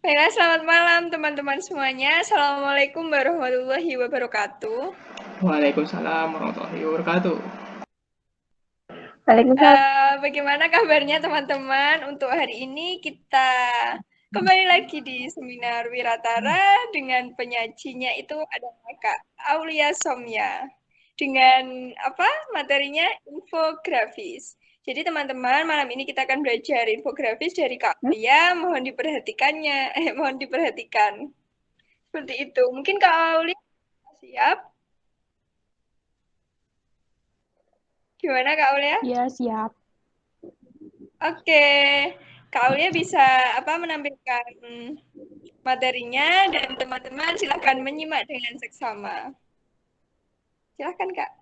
Baiklah, selamat malam teman-teman semuanya. Assalamualaikum warahmatullahi wabarakatuh. Waalaikumsalam warahmatullahi wabarakatuh. Waalaikumsalam. Bagaimana kabarnya teman-teman? Untuk hari ini kita kembali lagi di seminar Wiratara dengan penyajinya itu adalah Kak Aulia Somya. Dengan apa materinya? Infografis. Jadi teman-teman, malam ini kita akan belajar infografis dari Kak Aulia. Mohon diperhatikannya, mohon diperhatikan. Seperti itu. Mungkin Kak Aulia siap? Gimana Kak Aulia? Ya, siap. Oke, Kak Aulia bisa apa menampilkan materinya dan teman-teman silakan menyimak dengan seksama. Silakan Kak.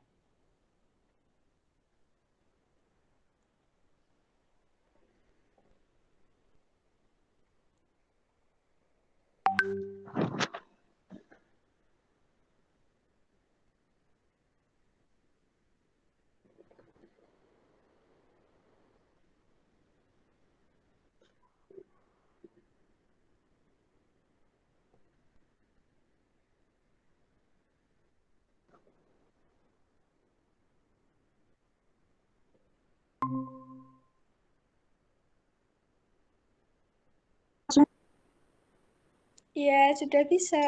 Iya, sudah bisa.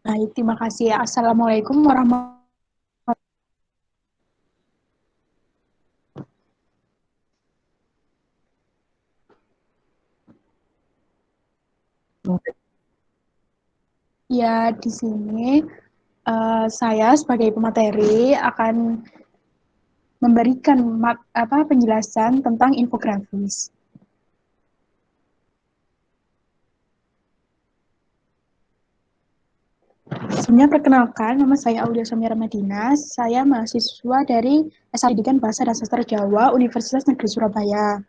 Baik, terima kasih. Assalamualaikum warahmatullahi wabarakatuh. Ya, di sini saya sebagai pemateri akan memberikan penjelasan tentang infografis. Sebelumnya perkenalkan, nama saya Aulia Somya Ramadina. Saya mahasiswa dari S1 Pendidikan Bahasa dan Sastra Jawa Universitas Negeri Surabaya.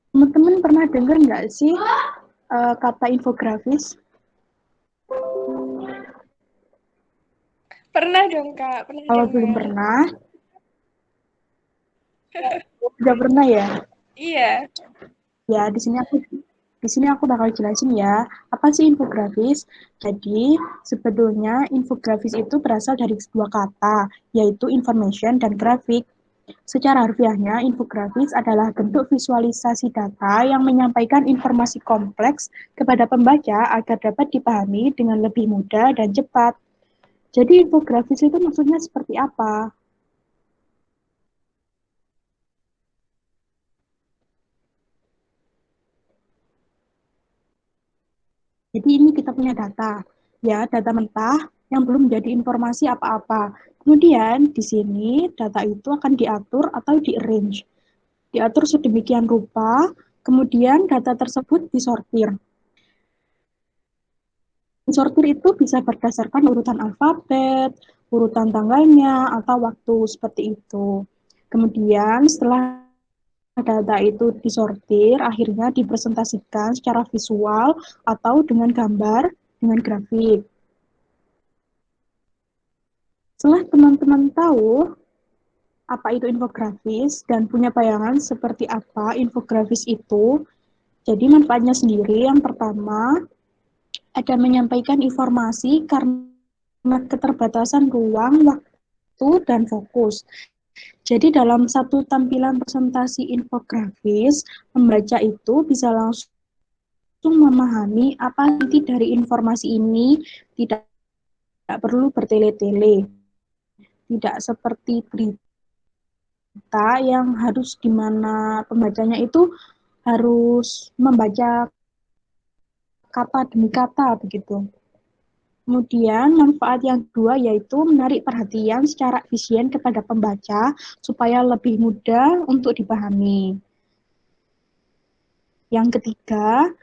Teman-teman pernah dengar nggak sih kata infografis? Pernah dong Kak, pernah Kalau belum dengar. pernah, sudah pernah ya? Iya, Ya, di sini aku bakal jelasin ya, apa sih infografis? Jadi, sebetulnya infografis itu berasal dari sebuah kata, yaitu information dan grafik. Secara harfiahnya, infografis adalah bentuk visualisasi data yang menyampaikan informasi kompleks kepada pembaca agar dapat dipahami dengan lebih mudah dan cepat. Jadi, infografis itu maksudnya seperti apa? Jadi ini kita punya data, ya data mentah yang belum menjadi informasi apa-apa. Kemudian di sini data itu akan diatur atau di-arrange. Diatur sedemikian rupa, kemudian data tersebut disortir. Disortir itu bisa berdasarkan urutan alfabet, urutan tanggalnya, atau waktu seperti itu. Kemudian setelah data itu disortir, akhirnya dipresentasikan secara visual atau dengan gambar, dengan grafik. Setelah teman-teman tahu apa itu infografis dan punya bayangan seperti apa infografis itu, jadi manfaatnya sendiri yang pertama ada menyampaikan informasi karena keterbatasan ruang, waktu, dan fokus. Jadi dalam satu tampilan presentasi infografis, pembaca itu bisa langsung memahami apa inti dari informasi ini, tidak perlu bertele-tele, tidak seperti berita yang harus di mana pembacanya itu harus membaca kata demi kata begitu. Kemudian manfaat yang kedua yaitu menarik perhatian secara efisien kepada pembaca supaya lebih mudah untuk dipahami. Yang ketiga,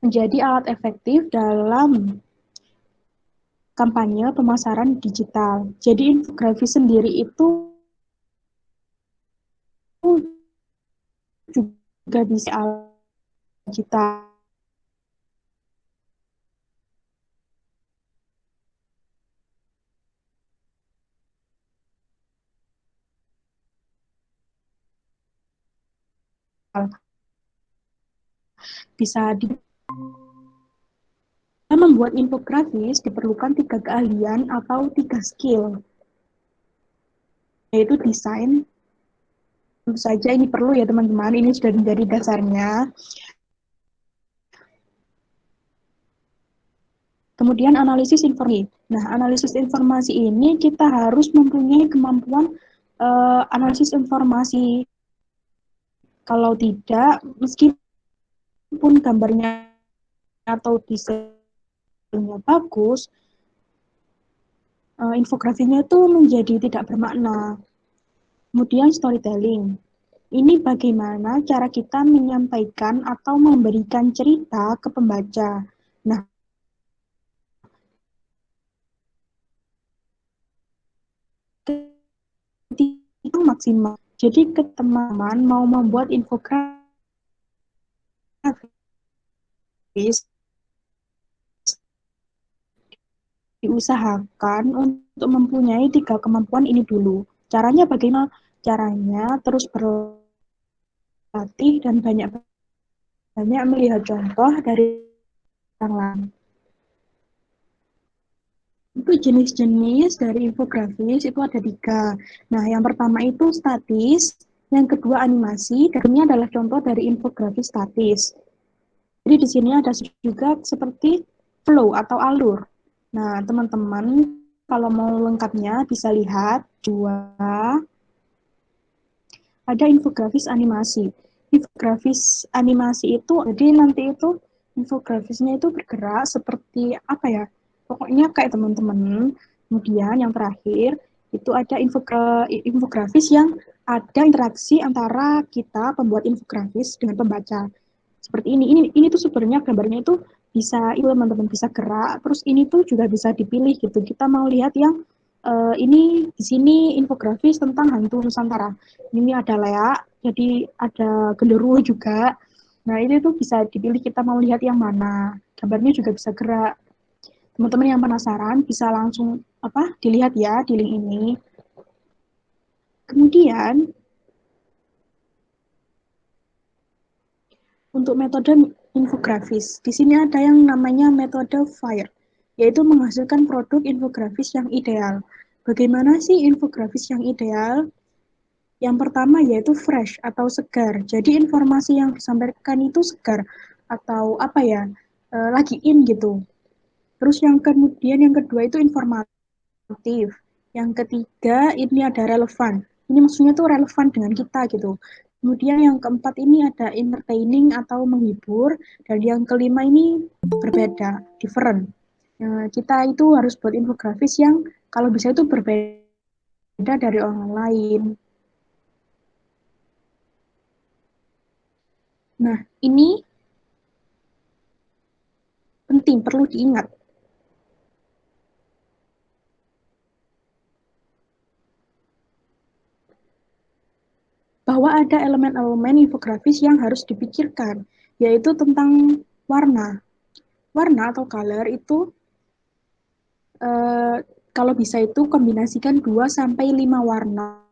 menjadi alat efektif dalam kampanye pemasaran digital. Jadi infografis sendiri itu juga bisa alat digital. Bisa membuat infografis diperlukan 3 keahlian atau 3 skill, yaitu desain. Tentu saja ini perlu ya teman-teman, ini sudah menjadi dasarnya. Kemudian analisis informasi. Nah, analisis informasi ini kita harus mempunyai kemampuan analisis informasi. Kalau tidak, meskipun gambarnya atau desainnya bagus, infografinya itu menjadi tidak bermakna. Kemudian storytelling. Ini bagaimana cara kita menyampaikan atau memberikan cerita ke pembaca. Nah, itu maksimal. Jadi ke teman-teman mau membuat infografis, diusahakan untuk mempunyai 3 kemampuan ini dulu. Caranya bagaimana? Caranya terus berlatih dan banyak melihat contoh dari orang lain. Untuk jenis-jenis dari infografis itu ada 3. Nah, yang pertama itu statis, yang kedua animasi, dan ini adalah contoh dari infografis statis. Jadi di sini ada juga seperti flow atau alur. Nah, teman-teman kalau mau lengkapnya bisa lihat ada infografis animasi. Infografis animasi itu, jadi nanti itu infografisnya itu bergerak seperti apa ya? Pokoknya kayak teman-teman. Kemudian yang terakhir itu ada infografis yang ada interaksi antara kita pembuat infografis dengan pembaca. Seperti ini. Ini tuh sebenarnya gambarnya itu bisa itu teman-teman bisa gerak. Terus ini tuh juga bisa dipilih gitu. Kita mau lihat yang ini di sini infografis tentang hantu Nusantara. Ini ada leak, jadi ada genderuwo juga. Nah, ini tuh bisa dipilih kita mau lihat yang mana. Gambarnya juga bisa gerak. Teman-teman yang penasaran bisa langsung dilihat ya di link ini. Kemudian untuk metode infografis, di sini ada yang namanya metode FIRE, yaitu menghasilkan produk infografis yang ideal. Bagaimana sih infografis yang ideal? Yang pertama yaitu fresh atau segar. Jadi informasi yang disampaikan itu segar atau lagi in gitu. Terus yang kedua itu informatif. Yang ketiga ini ada relevan. Ini maksudnya tuh relevan dengan kita gitu. Kemudian yang keempat ini ada entertaining atau menghibur. Dan yang kelima ini berbeda, different. Nah, kita itu harus buat infografis yang kalau bisa itu berbeda dari orang lain. Nah, ini penting, perlu diingat. Bahwa ada elemen-elemen infografis yang harus dipikirkan, yaitu tentang warna. Warna atau color itu kalau bisa itu kombinasikan 2 sampai 5 warna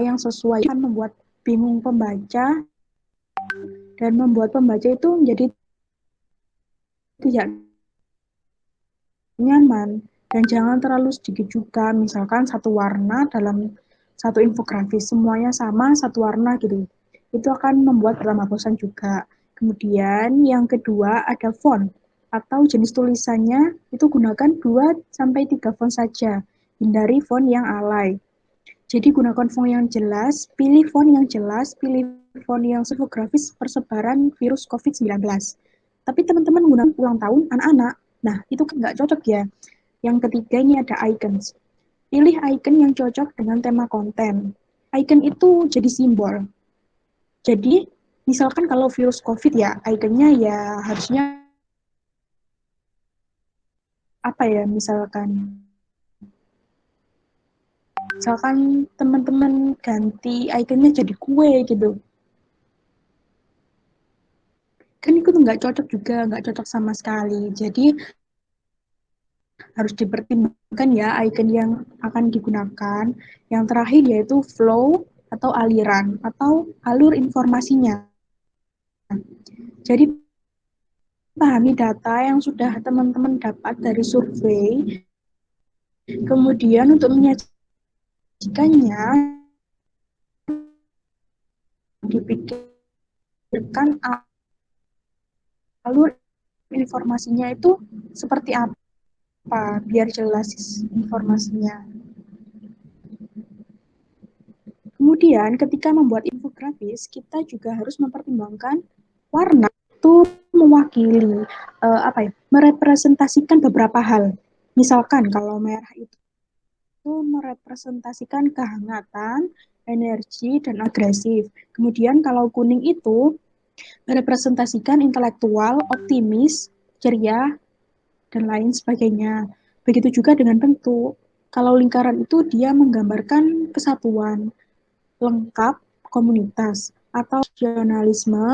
yang sesuai, akan membuat bingung pembaca dan membuat pembaca itu menjadi tidak nyaman. Dan jangan terlalu sedikit juga, misalkan satu warna dalam satu infografis, semuanya sama, satu warna gitu. Itu akan membuat bertambah bosan juga. Kemudian yang kedua ada font atau jenis tulisannya itu gunakan 2 sampai 3 font saja. Hindari font yang alay. Jadi gunakan font yang jelas, pilih font yang jelas, pilih font yang infografis persebaran virus COVID-19. Tapi teman-teman gunakan ulang tahun anak-anak, nah itu kan nggak cocok ya. Yang ketiga ini ada icons. Pilih icon yang cocok dengan tema konten. Icon itu jadi simbol. Jadi misalkan kalau virus COVID ya, iconnya ya harusnya misalkan teman-teman ganti iconnya jadi kue gitu. Kan itu nggak cocok juga, nggak cocok sama sekali. Jadi harus dipertimbangkan ya icon yang akan digunakan. Yang terakhir yaitu flow atau aliran atau alur informasinya. Jadi pahami data yang sudah teman-teman dapat dari survei, kemudian untuk menyajikannya dipikirkan alur informasinya itu seperti apa biar jelas informasinya. Kemudian ketika membuat infografis, kita juga harus mempertimbangkan warna itu mewakili merepresentasikan beberapa hal. Misalkan kalau merah itu merepresentasikan kehangatan, energi, dan agresif. Kemudian kalau kuning itu merepresentasikan intelektual, optimis, ceria, dan lain sebagainya. Begitu juga dengan bentuk. Kalau lingkaran itu dia menggambarkan kesatuan, lengkap, komunitas, atau nasionalisme,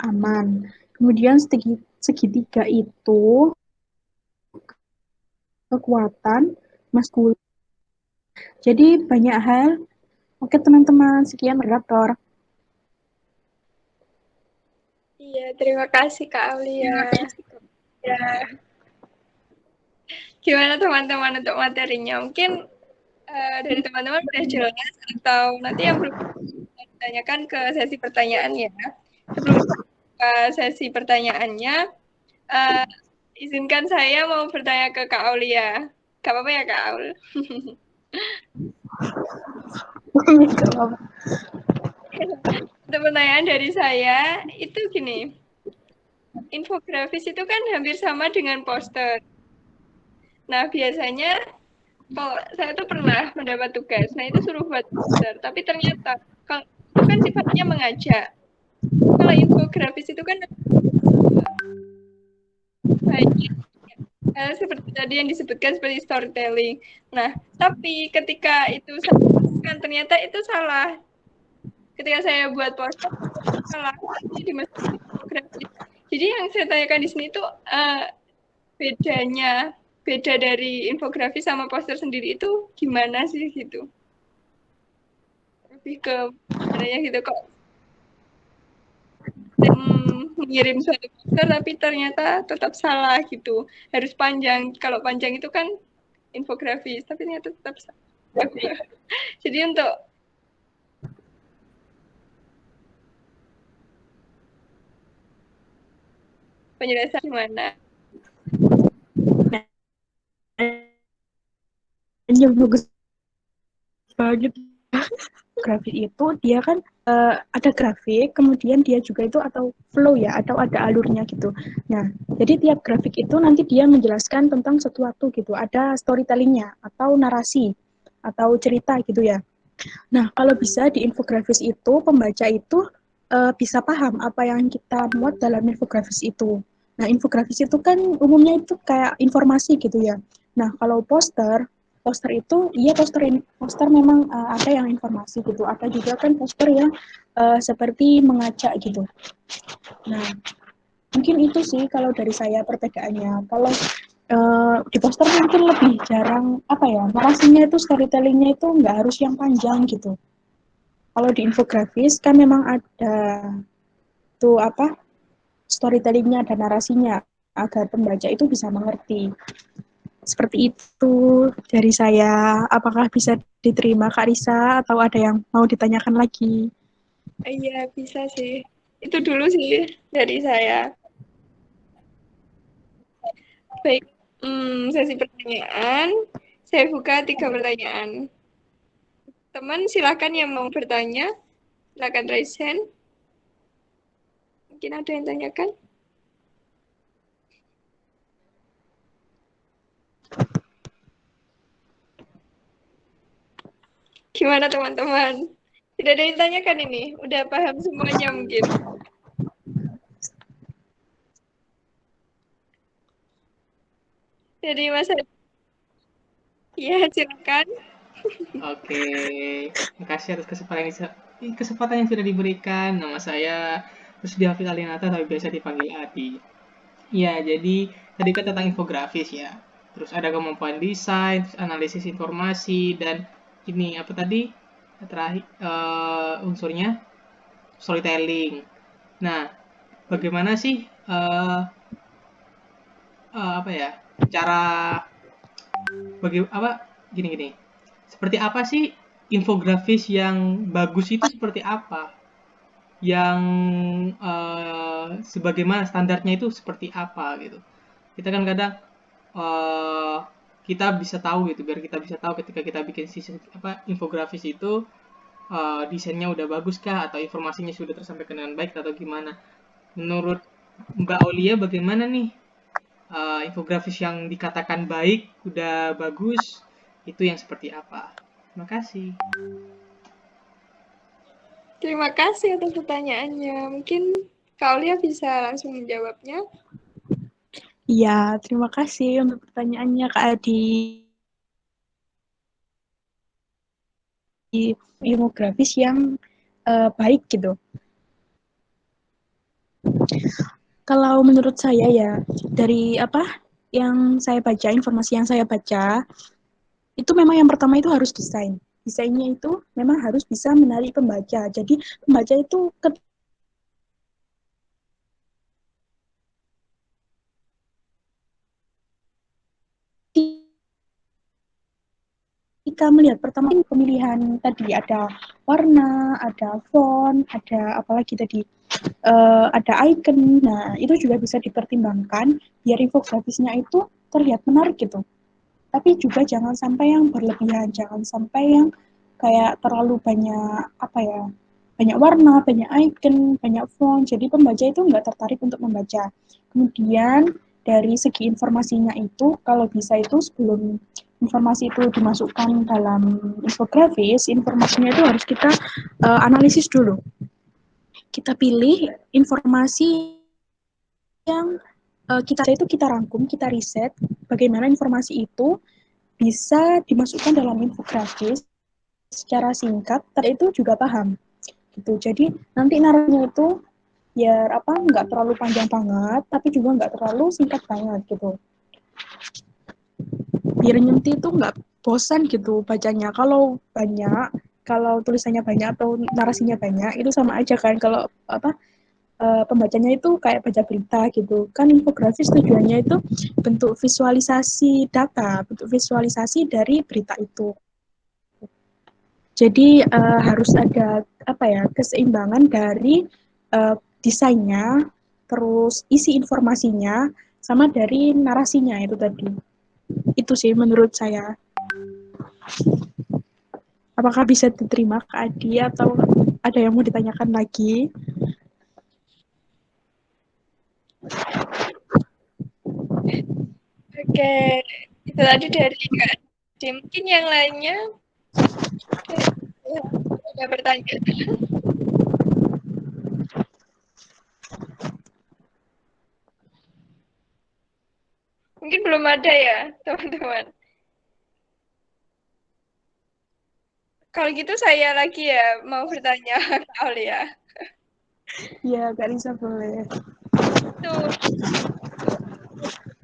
aman. Kemudian segitiga itu kekuatan, maskulin. Jadi banyak hal. Oke teman-teman, sekian moderator. Iya, terima kasih Kak Aulia. Ya. Gimana teman-teman untuk materinya? Mungkin dari teman-teman udah jelas atau nanti yang belum ditanyakan ke sesi pertanyaan ya. Sebelum ke sesi pertanyaannya, izinkan saya mau bertanya ke Kak Aulia. Gak apa-apa ya Kak Aul? Untuk pertanyaan dari saya, itu gini. Infografis itu kan hampir sama dengan poster. Nah, biasanya kalau saya tuh pernah mendapat tugas, nah itu suruh buat poster, tapi ternyata kalau itu kan sifatnya mengajak. Kalau infografis itu kan banyak seperti tadi yang disebutkan seperti storytelling. Nah, tapi ketika itu kan ternyata itu salah. Ketika saya buat poster salah, jadi dimasukin infografis. Jadi yang saya tanyakan di sini itu beda dari infografis sama poster sendiri itu gimana sih gitu? Lebih ke sebenarnya gitu kok mengirim suatu poster tapi ternyata tetap salah gitu. Harus panjang. Kalau panjang itu kan infografis, tapi ternyata tetap salah. Jadi untuk penjelasan gimana? Yang bagus banget. Grafik itu dia kan ada grafik, kemudian dia juga itu atau flow ya, atau ada alurnya gitu. Nah, jadi tiap grafik itu nanti dia menjelaskan tentang sesuatu gitu, ada storytellingnya atau narasi atau cerita gitu ya. Nah, kalau bisa di infografis itu pembaca itu bisa paham apa yang kita muat dalam infografis itu. Nah, infografis itu kan umumnya itu kayak informasi gitu ya. Nah, kalau poster itu iya poster memang ada yang informasi gitu, ada juga kan poster yang seperti mengajak gitu. Nah, mungkin itu sih kalau dari saya perbedaannya. Kalau di poster mungkin lebih jarang narasinya itu storytellingnya itu nggak harus yang panjang gitu. Kalau di infografis kan memang ada tuh storytellingnya, ada narasinya agar pembaca itu bisa mengerti. Seperti itu dari saya. Apakah bisa diterima Kak Risa atau ada yang mau ditanyakan lagi? Iya, bisa sih. Itu dulu sih dari saya. Baik, sesi pertanyaan. Saya buka 3 pertanyaan. Teman silakan yang mau bertanya, silakan raise hand. Mungkin ada yang tanyakan? Gimana teman-teman? Tidak ada yang tanyakan ini? Udah paham semuanya mungkin? Jadi Mas ya silakan. Oke, makasih atas kesempatan yang sudah diberikan. Nama saya Rusdi Hafid Alinata, tapi biasa dipanggil Adi. Ya, jadi tadi kan tentang infografis ya. terus ada kemampuan desain, terus analisis informasi, dan ini apa tadi terakhir unsurnya storytelling. Nah, bagaimana sih apa ya cara gini-gini, seperti apa sih infografis yang bagus itu, seperti apa yang sebagaimana standarnya itu seperti apa gitu. Kita kan kadang eh, kita bisa tahu gitu, biar kita bisa tahu ketika kita bikin infografis itu desainnya udah bagus kah, atau informasinya sudah tersampaikan dengan baik atau gimana. Menurut Mbak Aulia bagaimana nih infografis yang dikatakan baik, udah bagus, itu yang seperti apa? Terima kasih. Terima kasih atas pertanyaannya. Mungkin Kak Aulia bisa langsung menjawabnya. Iya, terima kasih untuk pertanyaannya Kak Adi. Infografis yang baik gitu. Kalau menurut saya ya, dari apa yang saya baca, informasi yang saya baca, itu memang yang pertama itu harus desain. Desainnya itu memang harus bisa menarik pembaca. Jadi pembaca itu ketika melihat pertama pemilihan tadi ada warna, ada font, ada apalagi tadi ada icon. Nah, itu juga bisa dipertimbangkan biar infografisnya itu terlihat menarik gitu. Tapi juga jangan sampai yang berlebihan, jangan sampai yang kayak terlalu banyak apa ya, banyak warna, banyak icon, banyak font. Jadi pembaca itu nggak tertarik untuk membaca. Kemudian dari segi informasinya itu, kalau bisa itu sebelum informasi itu dimasukkan dalam infografis, informasinya itu harus kita analisis dulu. Kita pilih informasi yang kita rangkum, kita riset, bagaimana informasi itu bisa dimasukkan dalam infografis secara singkat, dan itu juga paham. Gitu. Jadi nanti narasinya itu biar apa nggak terlalu panjang banget, tapi juga nggak terlalu singkat banget gitu. Biar nyenti itu nggak bosan gitu bacanya. Kalau tulisannya banyak atau narasinya banyak, itu sama aja kan kalau apa pembacanya itu kayak baca berita gitu. Kan infografis tujuannya itu bentuk visualisasi data, bentuk visualisasi dari berita itu. Jadi harus ada apa ya keseimbangan dari desainnya, terus isi informasinya, sama dari narasinya itu tadi. Itu sih menurut saya. Apakah bisa diterima Kak Adi atau ada yang mau ditanyakan lagi? Oke, itu tadi dari Kak Adi. Mungkin yang lainnya ada pertanyaan. Mungkin belum ada ya, teman-teman. Kalau gitu saya lagi ya mau bertanya Kak Aulia. Iya, Kak Risa boleh. Itu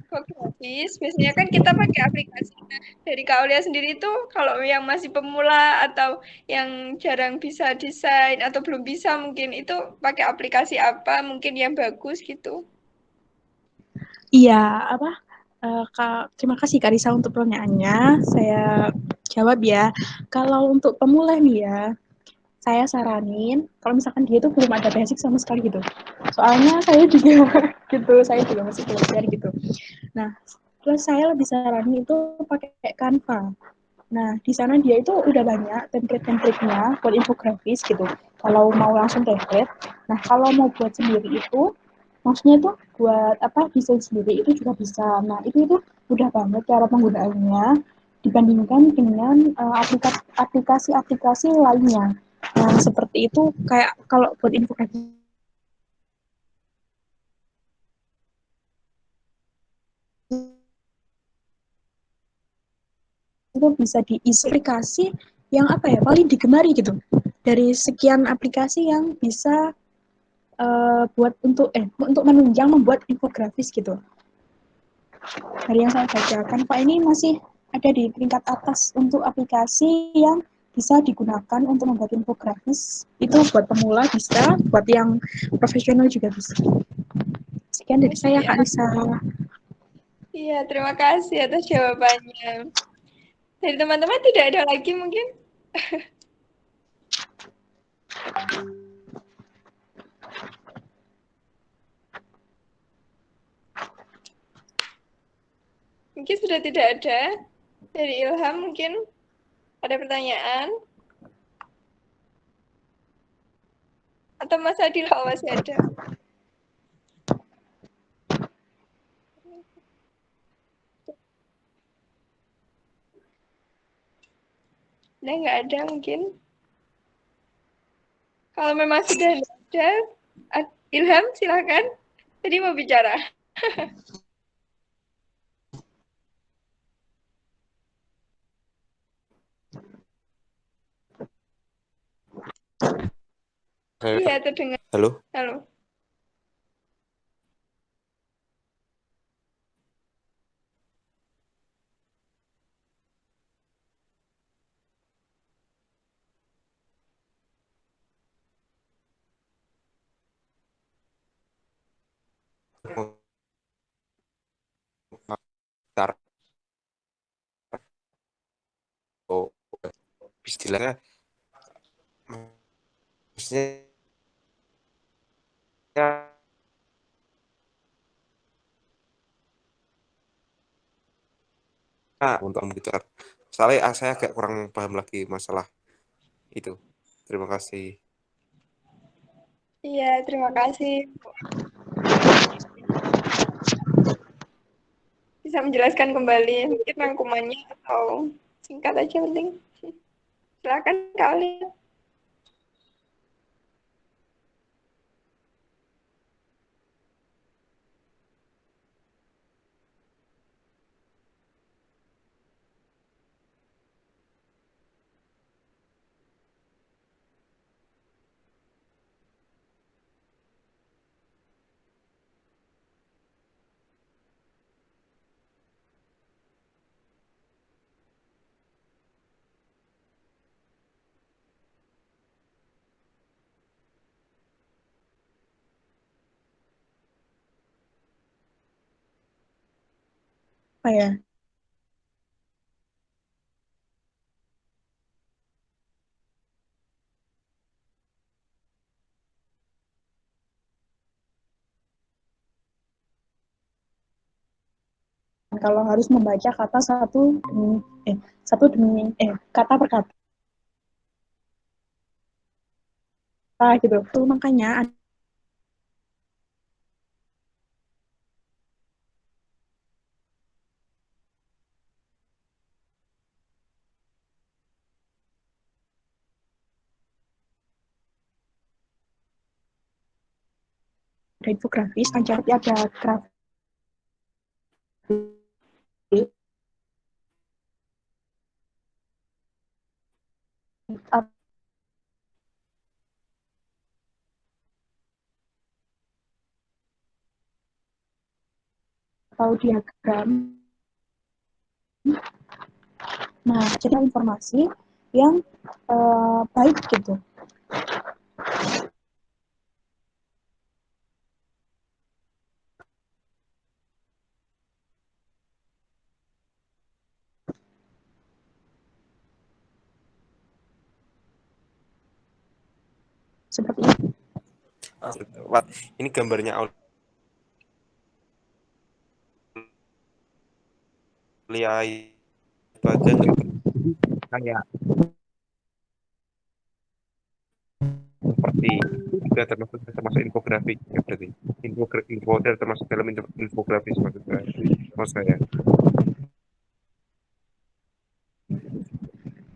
infografis, biasanya kan kita pakai aplikasi. Nah, dari Kak Aulia sendiri tuh kalau yang masih pemula atau yang jarang bisa desain atau belum bisa mungkin itu pakai aplikasi apa mungkin yang bagus gitu. Iya, apa? Terima kasih Kak Risa untuk pertanyaannya. Saya jawab ya. Kalau untuk pemula nih ya, saya saranin kalau misalkan dia tuh belum ada basic sama sekali gitu. Soalnya saya juga gitu, saya juga masih belajar gitu. Nah, terus saya lebih saranin itu pakai Canva. Nah, di sana dia itu udah banyak template-template-nya buat infografis gitu. Kalau mau langsung template. Nah, kalau mau buat sendiri itu, maksudnya itu buat apa desain sendiri itu juga bisa. Nah, itu mudah banget cara penggunaannya dibandingkan dengan aplikasi-aplikasi lainnya. Nah, seperti itu kayak kalau buat infografis itu bisa diisi aplikasi yang apa ya paling digemari gitu dari sekian aplikasi yang bisa buat untuk menunjang membuat infografis gitu. Dari yang saya baca, Canva ini masih ada di tingkat atas untuk aplikasi yang bisa digunakan untuk membuat infografis. Itu buat pemula bisa, buat yang profesional juga bisa. Sekian dari saya, Kak Lisa. Iya, terima kasih atas jawabannya. Dari teman-teman tidak ada lagi mungkin? Mungkin sudah tidak ada. Dari Ilham mungkin ada pertanyaan? Atau Mas Adil masih ada? Nah, nggak ada mungkin. Kalau memang sudah ada, Ilham silakan. Tadi mau bicara. Iya, terdengar. Halo? Halo. Bentar. Oh, istilahnya maksudnya untuk komputer. Soalnya saya agak kurang paham lagi masalah itu. Terima kasih. Iya, terima kasih. Bisa menjelaskan kembali mungkin rangkumannya atau singkat aja penting. Silakan kalian. Apa ya? Kalau harus membaca kata satu demi kata per kata gitu. Tuh makanya ada infografis, ada grafis atau diagram. Nah, jadi informasi yang baik gitu. Seperti itu. Ini gambarnya Aulia itu aja nggak kayak seperti itu juga termasuk infografik ya berarti info termasuk dalam infografis maksud saya.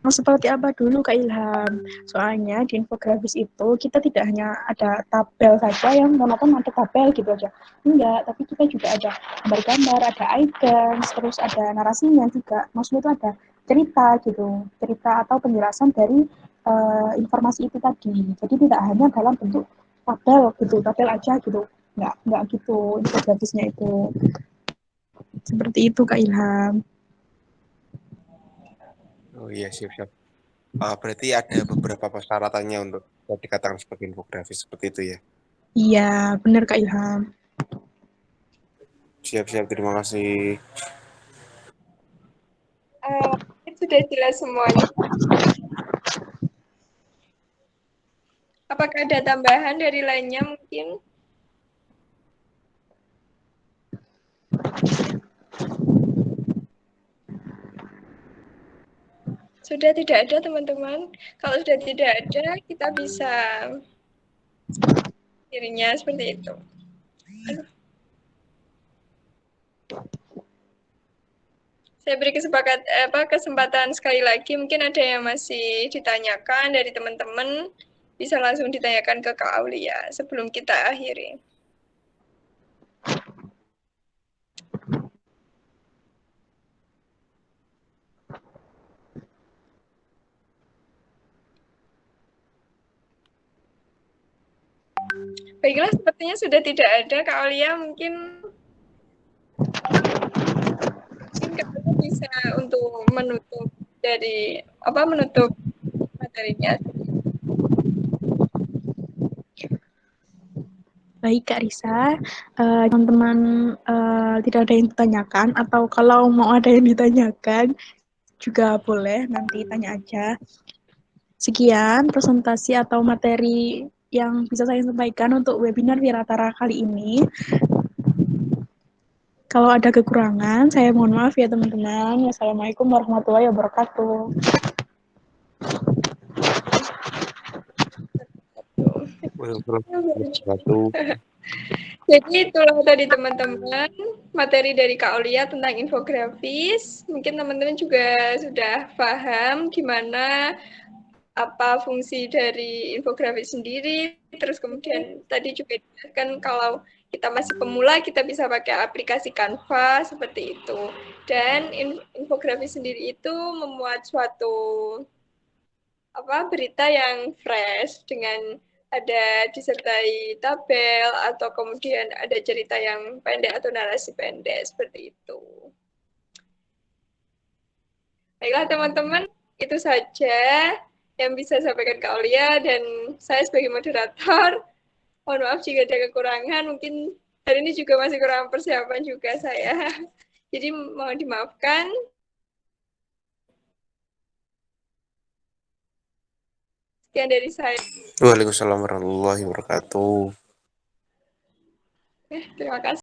Seperti apa dulu Kak Ilham? Soalnya di infografis itu kita tidak hanya ada tabel saja yang monoton ada tabel gitu aja. Enggak, tapi kita juga ada gambar-gambar, ada icons, terus ada narasinya juga. Maksudnya itu ada cerita gitu, cerita atau penjelasan dari informasi itu tadi. Jadi tidak hanya dalam bentuk tabel gitu, tabel aja gitu. Enggak gitu infografisnya itu. Seperti itu Kak Ilham. Oh iya, siap-siap. Berarti ada beberapa persyaratannya untuk dikatakan sebagai infografis seperti itu ya. Iya, benar Kak Ilham. Siap-siap, terima kasih. Sudah jelas semuanya. Apakah ada tambahan dari lainnya mungkin? Sudah tidak ada teman-teman. Kalau sudah tidak ada, kita bisa dirinya seperti itu. Saya beri kesempatan sekali lagi. Mungkin ada yang masih ditanyakan dari teman-teman. Bisa langsung ditanyakan ke Kak Aulia sebelum kita akhiri. Baiklah, sepertinya sudah tidak ada. Kak Aulia mungkin Kak bisa untuk menutup materinya. Baik Kak Risa, teman-teman tidak ada yang ditanyakan atau kalau mau ada yang ditanyakan juga boleh nanti tanya aja. Sekian presentasi atau materi yang bisa saya sampaikan untuk webinar Wiratara kali ini. Kalau ada kekurangan, saya mohon maaf ya teman-teman. Wassalamualaikum warahmatullahi wabarakatuh. Jadi itulah tadi teman-teman materi dari Kak Aulia tentang infografis. Mungkin teman-teman juga sudah paham gimana apa fungsi dari infografis sendiri. Terus kemudian tadi juga dijelaskan kalau kita masih pemula kita bisa pakai aplikasi Canva seperti itu. Dan infografis sendiri itu memuat suatu berita yang fresh dengan ada disertai tabel atau kemudian ada cerita yang pendek atau narasi pendek seperti itu. Baiklah teman-teman, itu saja yang bisa saya sampaikan ke Aulia dan saya sebagai moderator. Mohon maaf jika ada kekurangan, mungkin hari ini juga masih kurang persiapan juga saya. Jadi mohon dimaafkan. Sekian dari saya. Waalaikumsalam warahmatullahi wabarakatuh. Terima kasih.